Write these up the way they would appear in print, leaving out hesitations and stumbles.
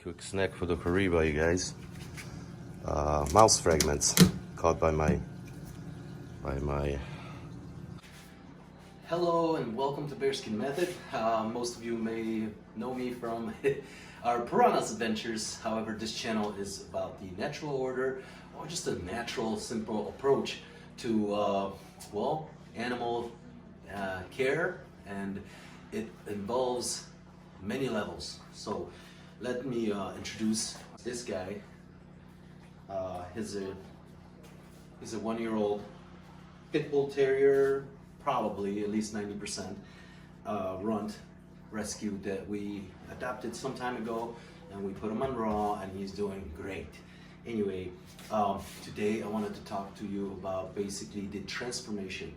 Quick snack for the Kariba, you guys. Mouse fragments caught by my. Hello and welcome to Bearski Method. Most of you may know me from our Piranhas adventures. However, this channel is about the natural order, or just a natural, simple approach to animal care, and it involves many levels. So let me introduce this guy. He's a 1-year-old pit bull terrier, probably at least 90% runt rescue that we adopted some time ago, and we put him on raw, and he's doing great. Anyway, today I wanted to talk to you about basically the transformation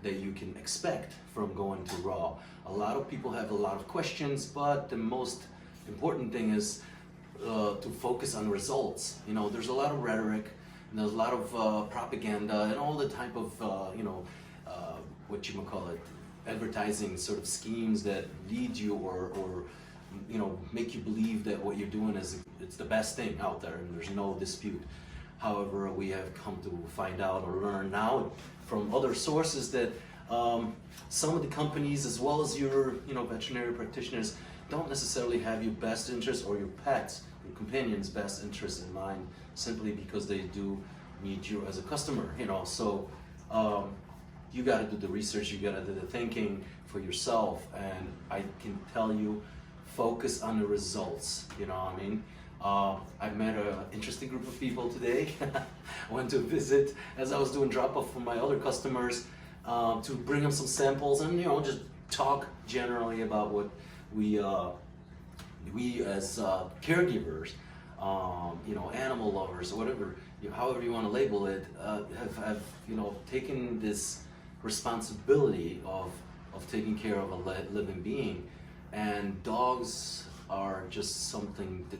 that you can expect from going to raw. A lot of people have a lot of questions, but the most important thing is to focus on results. You know, there's a lot of rhetoric, and there's a lot of propaganda, and all the type of what you might call it, advertising sort of schemes that lead you or make you believe that what you're doing is it's the best thing out there, and there's no dispute. However, we have come to find out or learn now from other sources that some of the companies, as well as your veterinary practitioners, don't necessarily have your best interest or your pets, your companion's best interest in mind, simply because they do need you as a customer. So you got to do the research, you got to do the thinking for yourself, and I can tell you, focus on the results. You know what I mean? I met an interesting group of people today. I went to visit as I was doing drop-off for my other customers to bring them some samples and just talk generally about what we as caregivers, animal lovers, whatever, however you want to label it, have taken this responsibility of taking care of a living being. And dogs are just something that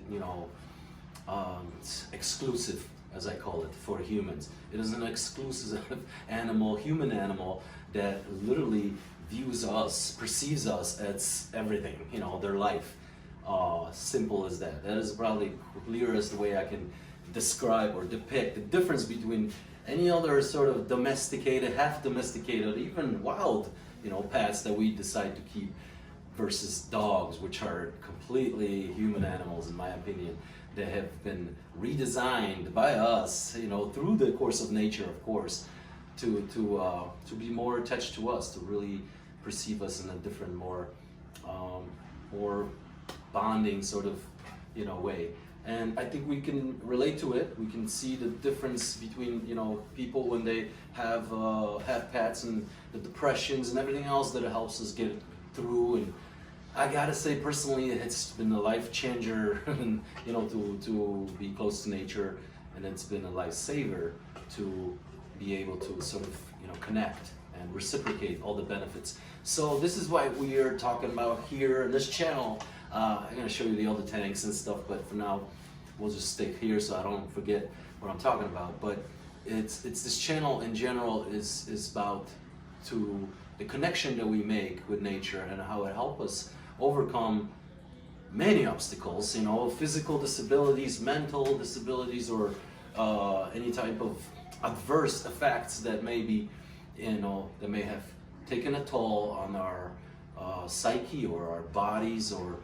exclusive, as I call it, for humans. It is an exclusive human animal that literally views us, perceives us as everything, their life. Simple as that. That is probably the clearest way I can describe or depict the difference between any other sort of domesticated, half domesticated, even wild, pets that we decide to keep, versus dogs, which are completely human animals, in my opinion, that have been redesigned by us, through the course of nature, of course, to be more attached to us, to really perceive us in a different, more bonding sort of, way. And I think we can relate to it. We can see the difference between, people when they have pets, and the depressions and everything else that it helps us get through. And I gotta say, personally, it's been a life changer, to be close to nature, and it's been a lifesaver to be able to sort of, connect and reciprocate all the benefits. So this is why we are talking about here in this channel. I'm gonna show you the other tanks and stuff, but for now, we'll just stick here so I don't forget what I'm talking about. But it's this channel in general is about the connection that we make with nature and how it helps us overcome many obstacles, physical disabilities, mental disabilities, or any type of adverse effects that may be, that may have taken a toll on our psyche or our bodies, or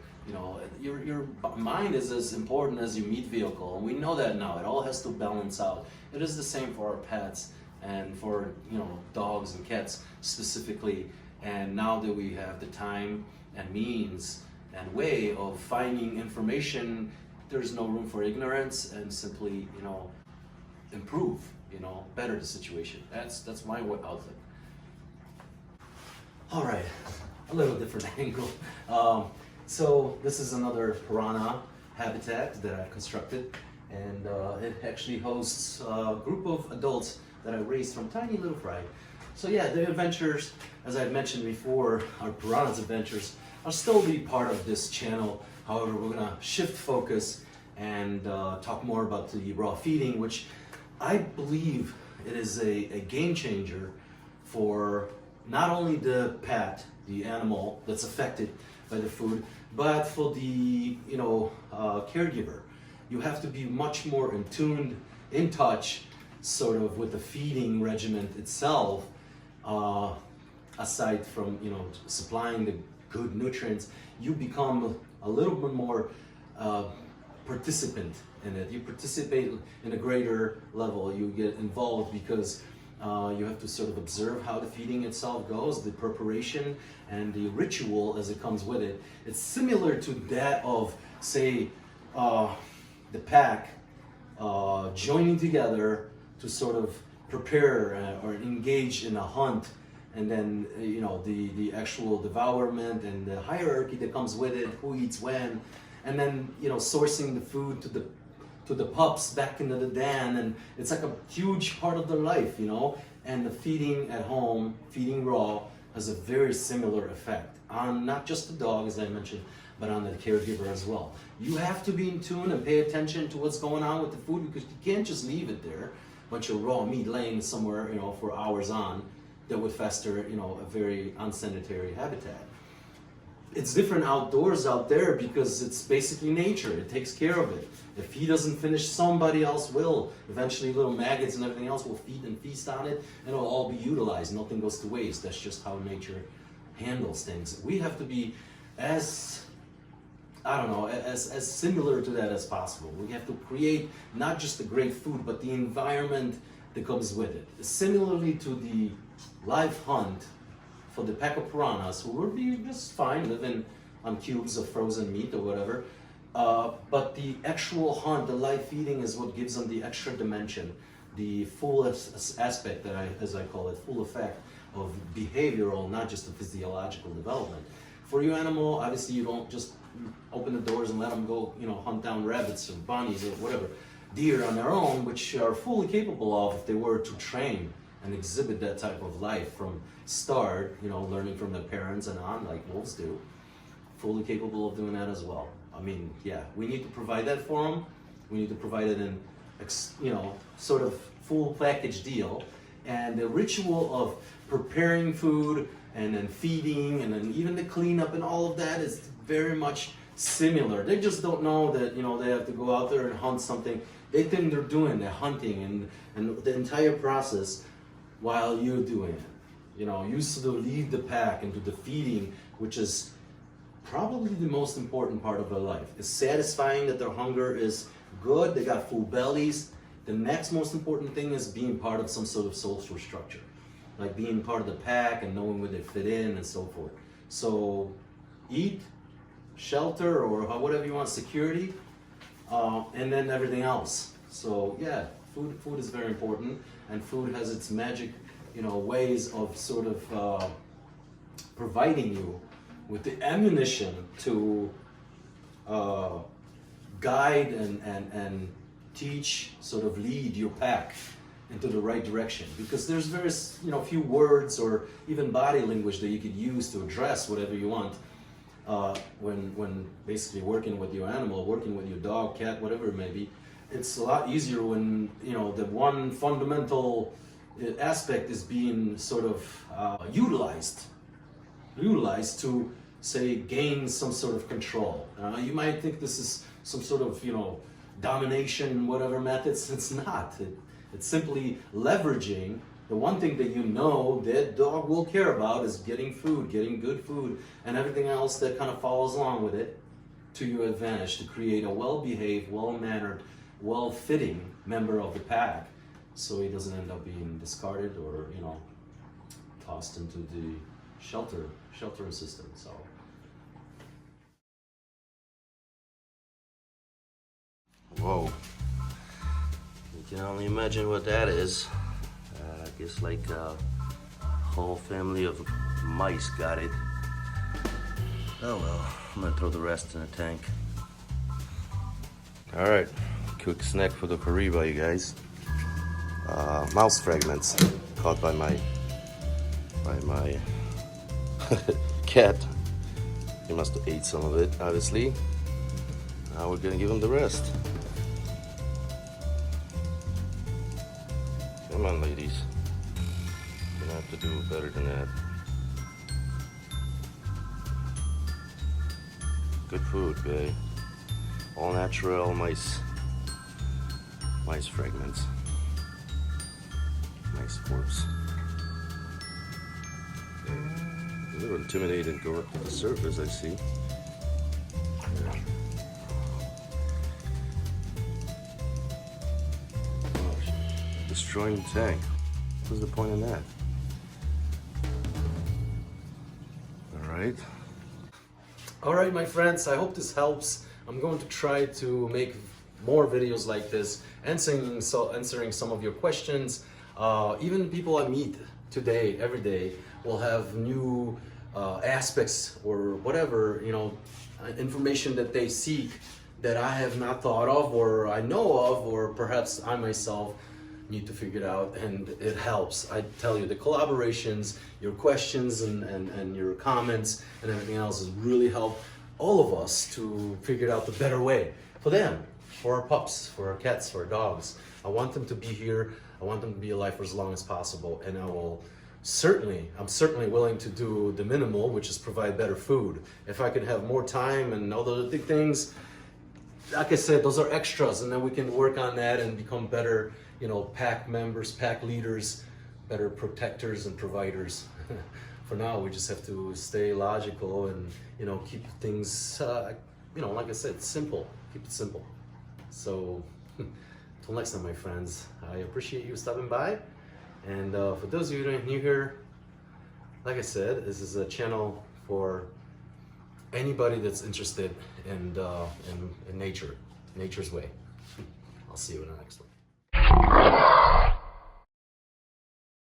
your mind is as important as your meat vehicle, and we know that now. It all has to balance out. It is the same for our pets and for dogs and cats specifically. And now that we have the time and means and way of finding information, there's no room for ignorance, and simply improve, better the situation. That's my outlook. All right, a little different angle. So this is another piranha habitat that I've constructed, and it actually hosts a group of adults that I raised from tiny little fry. So yeah, the adventures, as I've mentioned before, our Piranhas adventures will still be part of this channel. However, we're gonna shift focus and talk more about the raw feeding, which I believe it is a game changer for not only the pet, the animal that's affected by the food, But for the caregiver, you have to be much more in tune, in touch, sort of with the feeding regimen itself. Aside from supplying the good nutrients, you become a little bit more participant in it. You participate in a greater level. You get involved because you have to sort of observe how the feeding itself goes, the preparation and the ritual as it comes with it. It's similar to that of, say, the pack joining together to sort of prepare or engage in a hunt, and then the actual devourment and the hierarchy that comes with it, who eats when, and then sourcing the food to the pups back into the den, and it's like a huge part of their life, and the feeding at home, feeding raw, has a very similar effect on not just the dog, as I mentioned, but on the caregiver as well. You have to be in tune and pay attention to what's going on with the food, because you can't just leave it there, a bunch of raw meat laying somewhere, for hours on, that would fester, a very unsanitary habitat. It's different outdoors out there because it's basically nature. It takes care of it. If he doesn't finish, somebody else will. Eventually little maggots and everything else will feed and feast on it, and it'll all be utilized. Nothing goes to waste. That's just how nature handles things. We have to be as similar to that as possible. We have to create not just the great food, but the environment that comes with it. Similarly to the live hunt for the pack of piranhas, who would be just fine living on cubes of frozen meat or whatever, but the actual hunt, the live feeding, is what gives them the extra dimension, the full aspect, as I call it, full effect of behavioral, not just the physiological development. For your animal, obviously you don't just open the doors and let them go, hunt down rabbits or bunnies or whatever, deer on their own, which are fully capable of if they were to train and exhibit that type of life from start, learning from their parents and on, like wolves do, fully capable of doing that as well. I mean, yeah, we need to provide that for them. We need to provide it in, sort of full package deal. And the ritual of preparing food and then feeding and then even the cleanup and all of that is very much similar. They just don't know that, they have to go out there and hunt something. They think they're hunting and the entire process while you're doing it. You sort of lead the pack into the feeding, which is probably the most important part of their life. It's satisfying that their hunger is good, they got full bellies. The next most important thing is being part of some sort of social structure, like being part of the pack and knowing where they fit in and so forth. So eat, shelter, or whatever you want, security, and then everything else. So yeah, food is very important, and food has its magic, ways of sort of providing you with the ammunition to guide and teach, sort of lead your pack into the right direction. Because there's various, few words or even body language that you could use to address whatever you want when basically working with your animal, working with your dog, cat, whatever it may be. It's a lot easier when, the one fundamental aspect is being sort of utilized to, say, gain some sort of control. You might think this is some sort of, domination, whatever methods. It's not. It's simply leveraging the one thing that that dog will care about is getting food, getting good food, and everything else that kind of follows along with it to your advantage, to create a well-behaved, well-mannered, well-fitting member of the pack, so he doesn't end up being discarded or, tossed into the shelter system. So. Whoa. You can only imagine what that is. I guess like a whole family of mice got it. Oh well, I'm gonna throw the rest in the tank. All right, quick snack for the Kariba, you guys. Mouse fragments caught by my cat. He must have ate some of it, obviously. Now we're gonna give him the rest. Come on, ladies. You're gonna have to do better than that. good food, babe. All natural mice fragments. Nice corpse. A little intimidating to go up to the surface, I see. Oh, destroying the tank. What's the point in that? All right, my friends, I hope this helps. I'm going to try to make more videos like this, answering some of your questions. Even people I meet today, every day, will have new aspects or whatever, information that they seek that I have not thought of, or I know of, or perhaps I myself need to figure it out, and it helps. I tell you, the collaborations, your questions and your comments and everything else has really helped all of us to figure out the better way for them, for our pups, for our cats, for our dogs. I want them to be here. I want them to be alive for as long as possible, and I'm certainly willing to do the minimal, which is provide better food. If I could have more time and all the other things, like I said, those are extras, and then we can work on that and become better, pack members, pack leaders, better protectors and providers. For now, we just have to stay logical and, keep things, like I said, simple. Keep it simple. So, until next time, my friends, I appreciate you stopping by. And for those of you that are new here, like I said, this is a channel for anybody that's interested in nature, nature's way. I'll see you in the next one.